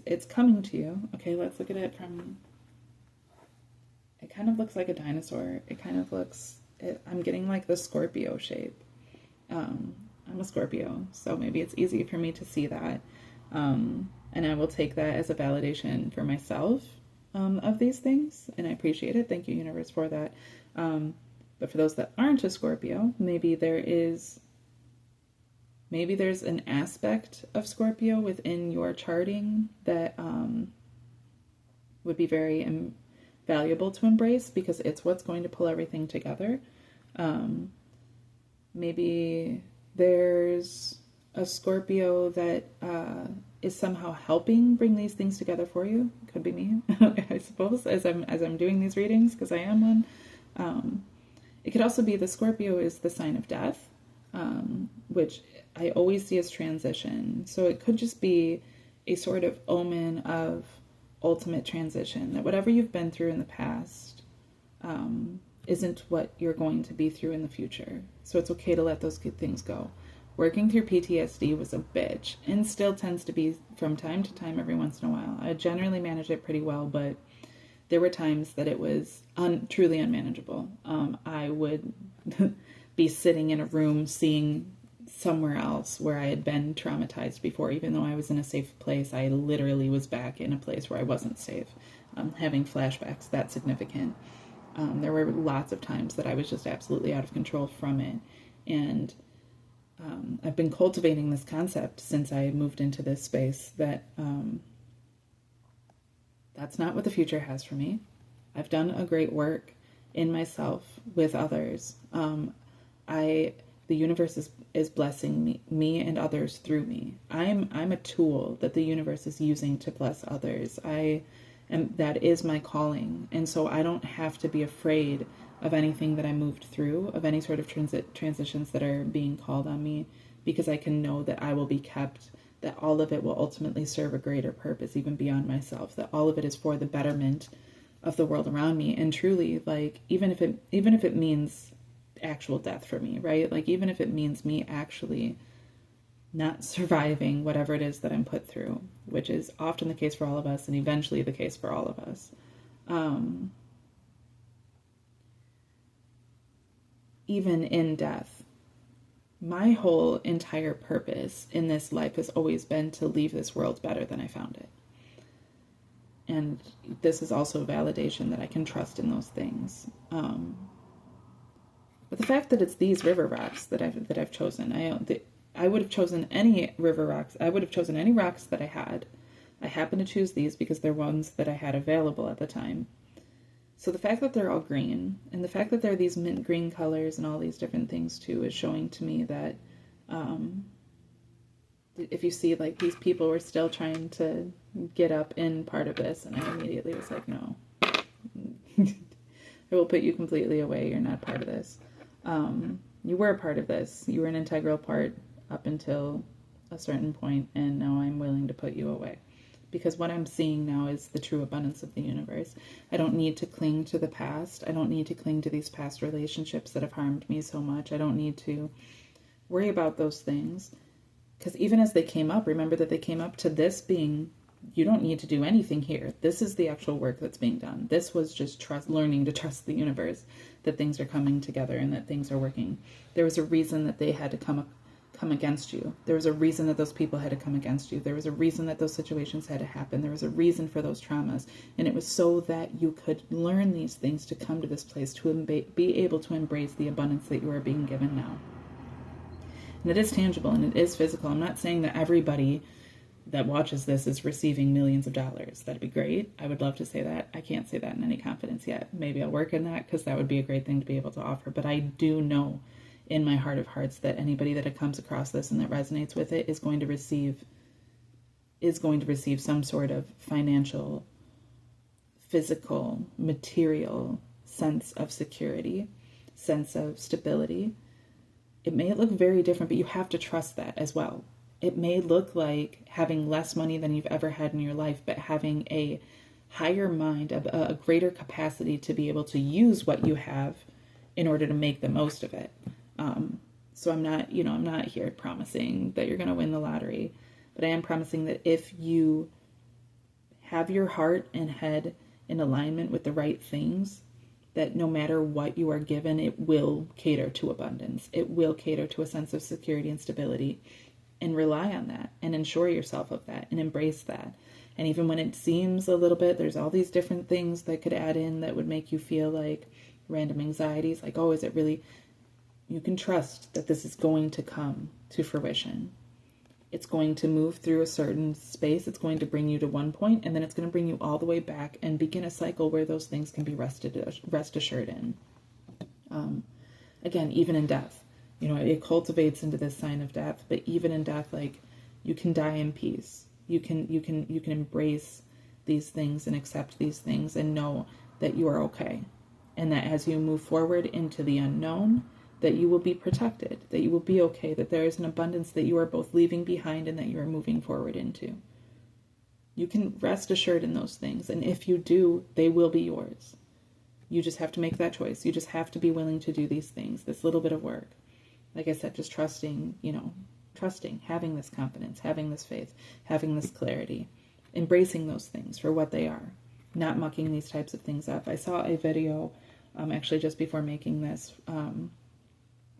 it's coming to you. Okay, let's look at it from, it kind of looks like a dinosaur. It kind of looks, I'm getting like the Scorpio shape. I'm a Scorpio, so maybe it's easy for me to see that. And I will take that as a validation for myself of these things, and I appreciate it. Thank you, universe, for that. But for those that aren't a Scorpio, maybe there's an aspect of Scorpio within your charting that would be very valuable to embrace, because it's what's going to pull everything together. Maybe there's a Scorpio that is somehow helping bring these things together for you. Could be me, I suppose, as I'm doing these readings, because I am one. It could also be the Scorpio is the sign of death, which I always see as transition. So it could just be a sort of omen of ultimate transition, that whatever you've been through in the past isn't what you're going to be through in the future. So it's okay to let those good things go. Working through PTSD was a bitch, and still tends to be from time to time, every once in a while. I generally manage it pretty well, but there were times that it was truly unmanageable. I would be sitting in a room seeing somewhere else where I had been traumatized before. Even though I was in a safe place, I literally was back in a place where I wasn't safe, having flashbacks that significant. There were lots of times that I was just absolutely out of control from it. And I've been cultivating this concept since I moved into this space that that's not what the future has for me. I've done a great work in myself with others. The universe is blessing me and others through me. I'm a tool that the universe is using to bless others. That is my calling. And so I don't have to be afraid of anything that I moved through, of any sort of transitions that are being called on me, because I can know that I will be kept, that all of it will ultimately serve a greater purpose, even beyond myself, that all of it is for the betterment of the world around me. And truly, like, even if it means actual death for me, right? Like, even if it means me actually not surviving whatever it is that I'm put through, which is often the case for all of us, and eventually the case for all of us. Even in death, my whole entire purpose in this life has always been to leave this world better than I found it. And this is also a validation that I can trust in those things. But the fact that it's these river rocks that I've chosen, I would have chosen any river rocks. I would have chosen any rocks that I had. I happen to choose these because they're ones that I had available at the time. So the fact that they're all green, and the fact that they're these mint green colors and all these different things too, is showing to me that if you see, like, these people were still trying to get up in part of this, and I immediately was like, no. I will put you completely away. You're not part of this. You were a part of this. You were an integral part up until a certain point, and now I'm willing to put you away. Because what I'm seeing now is the true abundance of the universe. I don't need to cling to the past. I don't need to cling to these past relationships that have harmed me so much. I don't need to worry about those things. Because even as they came up, remember that they came up to this being, you don't need to do anything here. This is the actual work that's being done. This was just learning to trust the universe, that things are coming together and that things are working. There was a reason that they had to come against you. There was a reason that those people had to come against you. There was a reason that those situations had to happen. There was a reason for those traumas. And it was so that you could learn these things to come to this place, to be able to embrace the abundance that you are being given now. And it is tangible and it is physical. I'm not saying that everybody that watches this is receiving millions of dollars. That'd be great. I would love to say that. I can't say that in any confidence yet. Maybe I'll work in that, because that would be a great thing to be able to offer. But I do know in my heart of hearts that anybody that comes across this and that resonates with it is going to receive some sort of financial, physical, material sense of security, sense of stability. It may look very different, but you have to trust that as well. It may look like having less money than you've ever had in your life, but having a higher mind, a greater capacity to be able to use what you have in order to make the most of it. So I'm not here promising that you're going to win the lottery, but I am promising that if you have your heart and head in alignment with the right things, that no matter what you are given, it will cater to abundance. It will cater to a sense of security and stability. And rely on that and ensure yourself of that and embrace that. And even when it seems a little bit, there's all these different things that could add in that would make you feel like random anxieties, like, oh, is it really? You can trust that this is going to come to fruition. It's going to move through a certain space. It's going to bring you to one point, and then it's going to bring you all the way back and begin a cycle where those things can be rest assured in. Again, even in death, you know, it cultivates into this sign of death. But even in death, like, you can die in peace. You can embrace these things and accept these things and know that you are okay, and that as you move forward into the unknown, that you will be protected, that you will be okay, that there is an abundance that you are both leaving behind and that you are moving forward into. You can rest assured in those things, and if you do, they will be yours. You just have to make that choice. You just have to be willing to do these things, this little bit of work. Like I said, just trusting, having this confidence, having this faith, having this clarity, embracing those things for what they are, not mucking these types of things up. I saw a video, actually just before making this,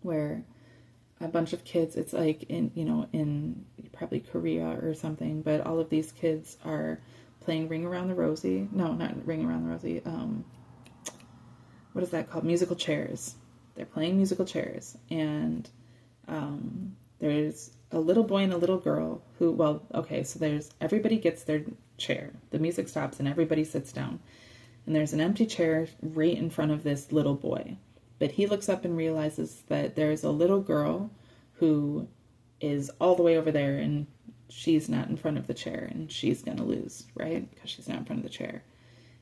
where a bunch of kids, it's like in probably Korea or something, but all of these kids are playing Ring Around the Rosie. No, not Ring Around the Rosie. What is that called? Musical chairs. They're playing musical chairs, and there's a little boy and a little girl who, so everybody gets their chair. The music stops and everybody sits down, and there's an empty chair right in front of this little boy. But he looks up and realizes that there's a little girl who is all the way over there, and she's not in front of the chair, and she's going to lose, right? Because she's not in front of the chair.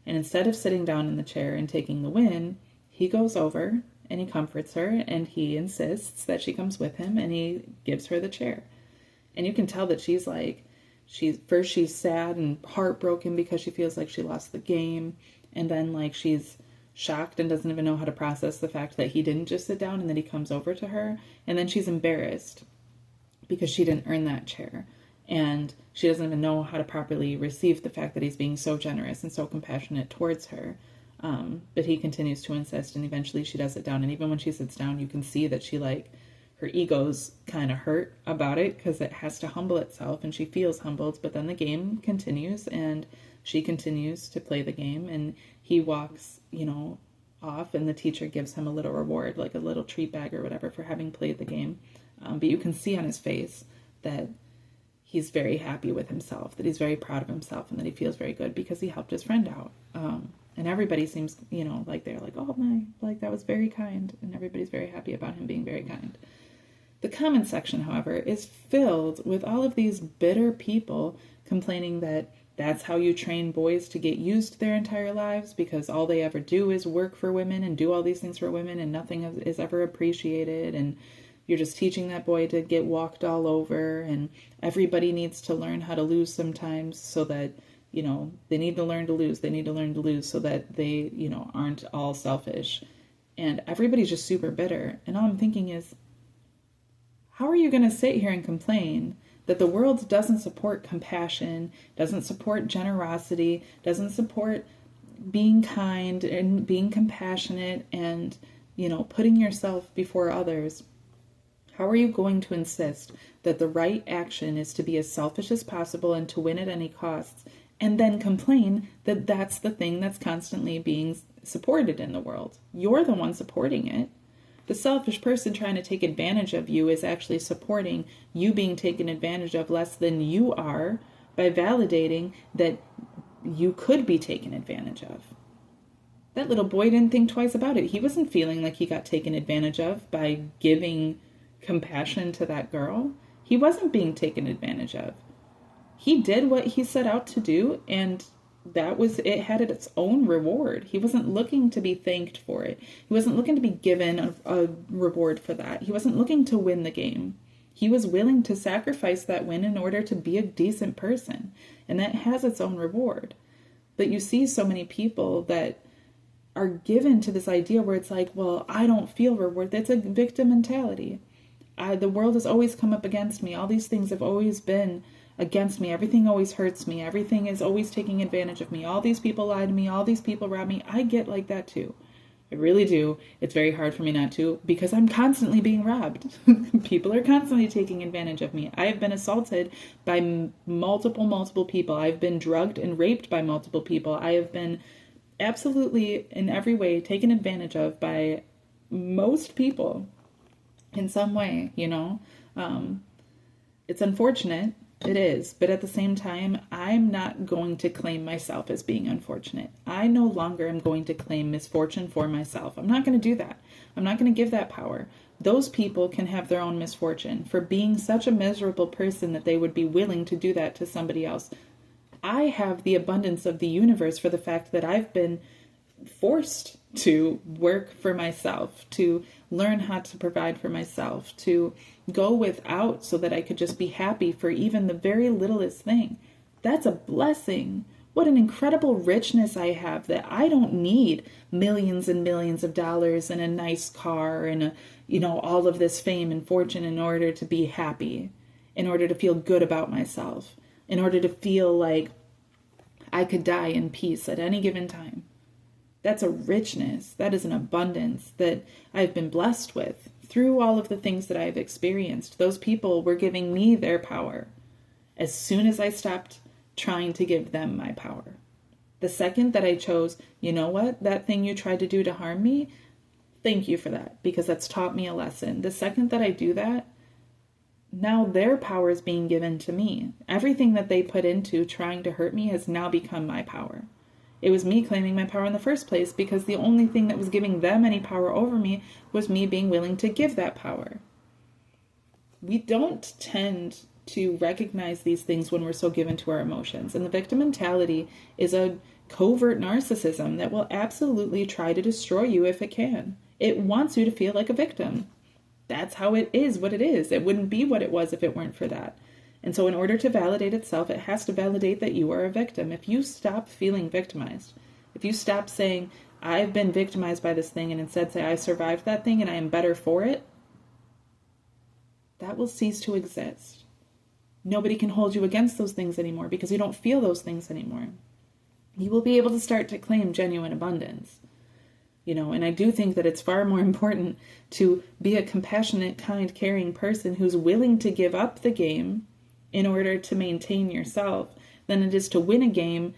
And instead of sitting down in the chair and taking the win, he goes over and he comforts her, and he insists that she comes with him, and he gives her the chair. And you can tell that she's sad and heartbroken because she feels like she lost the game, and then she's shocked and doesn't even know how to process the fact that he didn't just sit down and that he comes over to her. And then she's embarrassed because she didn't earn that chair, and she doesn't even know how to properly receive the fact that he's being so generous and so compassionate towards her. But he continues to insist, and eventually she does sit down. And even when she sits down, you can see that she her ego's kind of hurt about it because it has to humble itself, and she feels humbled. But then the game continues, and she continues to play the game, and he walks, off, and the teacher gives him a little reward, like a little treat bag or whatever, for having played the game. But you can see on his face that he's very happy with himself, that he's very proud of himself, and that he feels very good because he helped his friend out. And everybody seems, like they're like, oh my, that was very kind. And everybody's very happy about him being very kind. The comment section, however, is filled with all of these bitter people complaining that that's how you train boys to get used their entire lives, because all they ever do is work for women and do all these things for women, and nothing is ever appreciated. And you're just teaching that boy to get walked all over, and everybody needs to learn how to lose sometimes so that, they need to learn to lose. They need to learn to lose so that they, aren't all selfish. And everybody's just super bitter. And all I'm thinking is, how are you going to sit here and complain that the world doesn't support compassion, doesn't support generosity, doesn't support being kind and being compassionate and, putting yourself before others? How are you going to insist that the right action is to be as selfish as possible and to win at any costs, and then complain that that's the thing that's constantly being supported in the world? You're the one supporting it. The selfish person trying to take advantage of you is actually supporting you being taken advantage of less than you are by validating that you could be taken advantage of. That little boy didn't think twice about it. He wasn't feeling like he got taken advantage of by giving compassion to that girl. He wasn't being taken advantage of. He did what he set out to do, and it had its own reward. He wasn't looking to be thanked for it. He wasn't looking to be given a reward for that. He wasn't looking to win the game. He was willing to sacrifice that win in order to be a decent person, and that has its own reward. But you see so many people that are given to this idea where it's like, well, I don't feel reward. That's a victim mentality. The world has always come up against me. All these things have always been against me. Everything always hurts me. Everything is always taking advantage of me. All these people lie to me. All these people rob me. I get like that too. I really do. It's very hard for me not to because I'm constantly being robbed. People are constantly taking advantage of me. I have been assaulted by multiple people. I've been drugged and raped by multiple people. I have been absolutely in every way taken advantage of by most people in some way, you know. It's unfortunate. It is. But at the same time, I'm not going to claim myself as being unfortunate. I no longer am going to claim misfortune for myself. I'm not going to do that. I'm not going to give that power. Those people can have their own misfortune for being such a miserable person that they would be willing to do that to somebody else. I have the abundance of the universe for the fact that I've been forced to work for myself, to learn how to provide for myself, to go without so that I could just be happy for even the very littlest thing. That's a blessing. What an incredible richness I have that I don't need millions and millions of dollars and a nice car and all of this fame and fortune in order to be happy, in order to feel good about myself, in order to feel like I could die in peace at any given time. That's a richness. That is an abundance that I've been blessed with through all of the things that I've experienced. Those people were giving me their power as soon as I stopped trying to give them my power. The second that I chose, you know what, that thing you tried to do to harm me, thank you for that, because that's taught me a lesson. The second that I do that, now their power is being given to me. Everything that they put into trying to hurt me has now become my power. It was me claiming my power in the first place because the only thing that was giving them any power over me was me being willing to give that power. We don't tend to recognize these things when we're so given to our emotions. And the victim mentality is a covert narcissism that will absolutely try to destroy you if it can. It wants you to feel like a victim. That's how it is what it is. It wouldn't be what it was if it weren't for that. And so in order to validate itself, it has to validate that you are a victim. If you stop feeling victimized, if you stop saying, I've been victimized by this thing, and instead say, I survived that thing and I am better for it, that will cease to exist. Nobody can hold you against those things anymore because you don't feel those things anymore. You will be able to start to claim genuine abundance. And I do think that it's far more important to be a compassionate, kind, caring person who's willing to give up the game in order to maintain yourself than it is to win a game.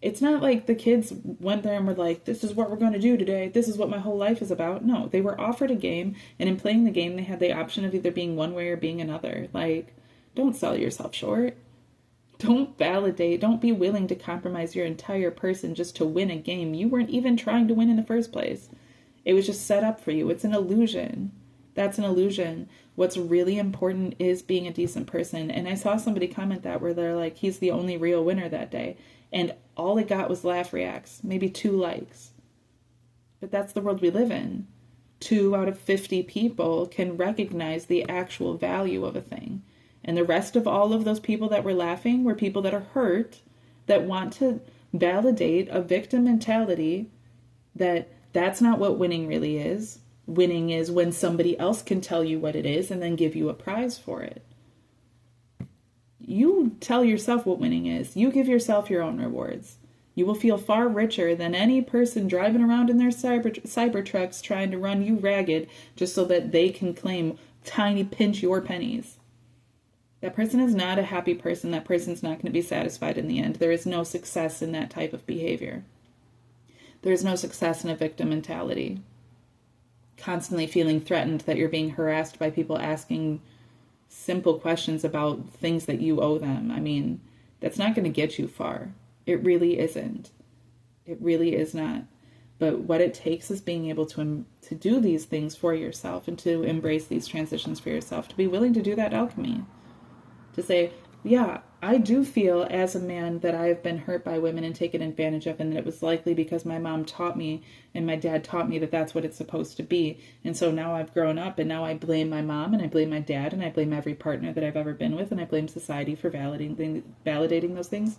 It's not like the kids went there and were like, this is what we're going to do today. This is what my whole life is about. No, they were offered a game, and in playing the game, they had the option of either being one way or being another. Like, don't sell yourself short. Don't be willing to compromise your entire person just to win a game. You weren't even trying to win in the first place. It was just set up for you. It's an illusion. That's an illusion. What's really important is being a decent person. And I saw somebody comment that where they're like, he's the only real winner that day. And all it got was laugh reacts, maybe 2 likes. But that's the world we live in. 2 out of 50 people can recognize the actual value of a thing. And the rest of all of those people that were laughing were people that are hurt, that want to validate a victim mentality that's not what winning really is. Winning is when somebody else can tell you what it is and then give you a prize for it. You tell yourself what winning is. You give yourself your own rewards. You will feel far richer than any person driving around in their cyber trucks trying to run you ragged just so that they can claim tiny pinch your pennies. That person is not a happy person. That person's not going to be satisfied in the end. There is no success in that type of behavior. There is no success in a victim mentality. Constantly feeling threatened that you're being harassed by people asking simple questions about things that you owe them. I mean, that's not going to get you far. It really isn't. It really is not. But what it takes is being able to do these things for yourself and to embrace these transitions for yourself, to be willing to do that alchemy. To say, yeah, I do feel as a man that I have been hurt by women and taken advantage of, and that it was likely because my mom taught me and my dad taught me that that's what it's supposed to be. And so now I've grown up and now I blame my mom and I blame my dad and I blame every partner that I've ever been with and I blame society for validating those things.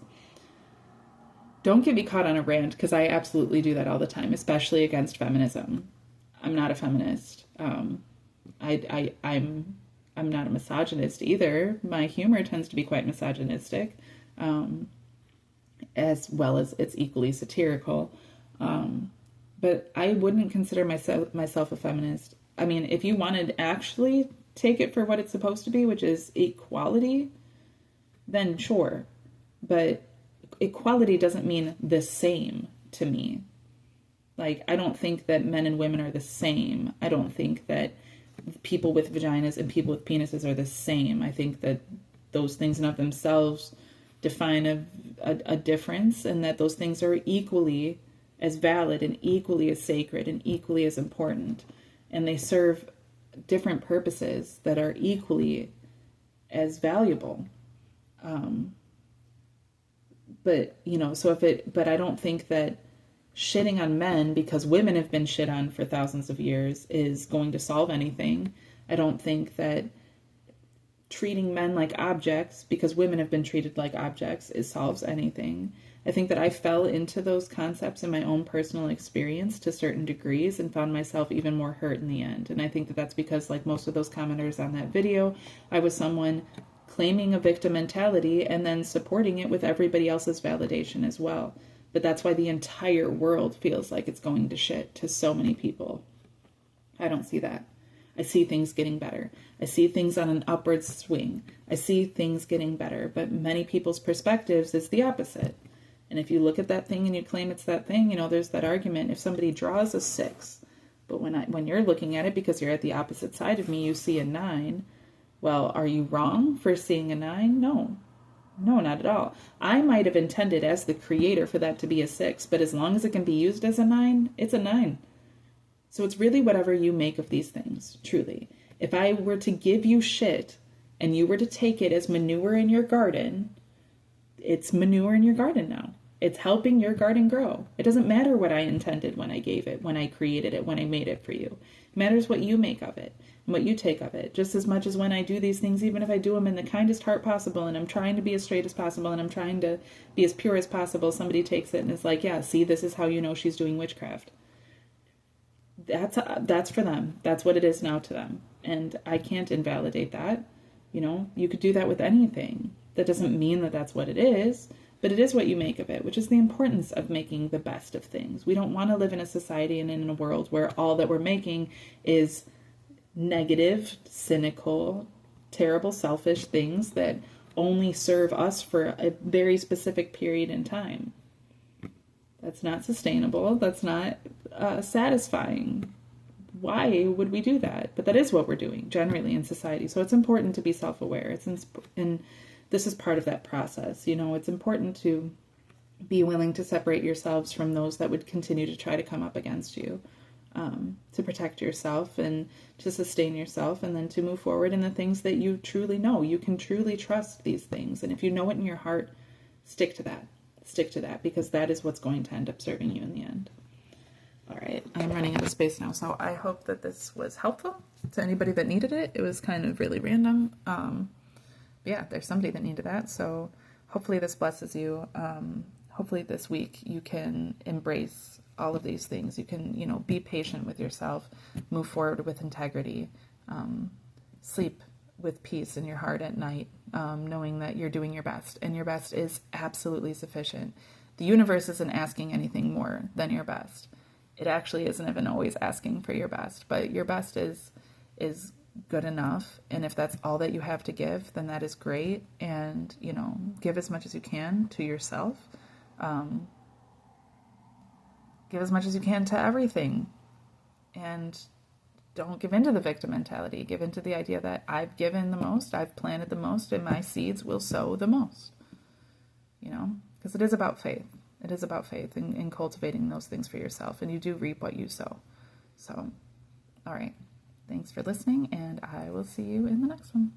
Don't get me caught on a rant, because I absolutely do that all the time, especially against feminism. I'm not a feminist. I'm I'm not a misogynist either. My humor tends to be quite misogynistic, as well as it's equally satirical. But I wouldn't consider myself a feminist. I mean, if you wanted to actually take it for what it's supposed to be, which is equality, then sure. But equality doesn't mean the same to me. Like, I don't think that men and women are the same. I don't think that people with vaginas and people with penises are the same. I think that those things in of themselves define a difference, and that those things are equally as valid and equally as sacred and equally as important. And they serve different purposes that are equally as valuable. But I don't think that shitting on men because women have been shit on for thousands of years is going to solve anything. I don't think that treating men like objects because women have been treated like objects solves anything. I think that I fell into those concepts in my own personal experience to certain degrees and found myself even more hurt in the end. And I think that that's because, like most of those commenters on that video, I was someone claiming a victim mentality and then supporting it with everybody else's validation as well. But that's why the entire world feels like it's going to shit to so many people. I don't see that. I see things getting better. I see things on an upward swing. I see things getting better. But many people's perspectives is the opposite. And if you look at that thing and you claim it's that thing, there's that argument. If somebody draws a 6, but when you're looking at it because you're at the opposite side of me, you see a 9. Well, are you wrong for seeing a 9? No, not at all. I might have intended as the creator for that to be a 6, but as long as it can be used as a 9, it's a 9. So it's really whatever you make of these things, truly. If I were to give you shit and you were to take it as manure in your garden, it's manure in your garden now. It's helping your garden grow. It doesn't matter what I intended when I gave it, when I created it, when I made it for you. It matters what you make of it and what you take of it, just as much as when I do these things, even if I do them in the kindest heart possible and I'm trying to be as straight as possible and I'm trying to be as pure as possible, somebody takes it and is like, yeah, see, this is how you know she's doing witchcraft. That's for them. That's what it is now to them. And I can't invalidate that. You could do that with anything. That doesn't mean that that's what it is, but it is what you make of it, which is the importance of making the best of things. We don't want to live in a society and in a world where all that we're making is negative, cynical, terrible, selfish things that only serve us for a very specific period in time. That's not sustainable. That's not satisfying. Why would we do that? But that is what we're doing generally in society. So it's important to be self-aware. And this is part of that process. It's important to be willing to separate yourselves from those that would continue to try to come up against you, to protect yourself and to sustain yourself, and then to move forward in the things that you truly know. You can truly trust these things. And if you know it in your heart, stick to that. Stick to that, because that is what's going to end up serving you in the end. All right, I'm running out of space now, so I hope that this was helpful to anybody that needed it. It was kind of really random. Yeah, there's somebody that needed that, so hopefully this blesses you. Hopefully this week you can embrace all of these things. You can, be patient with yourself, move forward with integrity, sleep with peace in your heart at night, knowing that you're doing your best, and your best is absolutely sufficient. The universe isn't asking anything more than your best. It actually isn't even always asking for your best, but your best is good enough. And if that's all that you have to give, then that is great. And, give as much as you can to yourself. Give as much as you can to everything. And don't give in to the victim mentality. Give into the idea that I've given the most, I've planted the most, and my seeds will sow the most. Because it is about faith. It is about faith in cultivating those things for yourself, and you do reap what you sow. So, all right. Thanks for listening, and I will see you in the next one.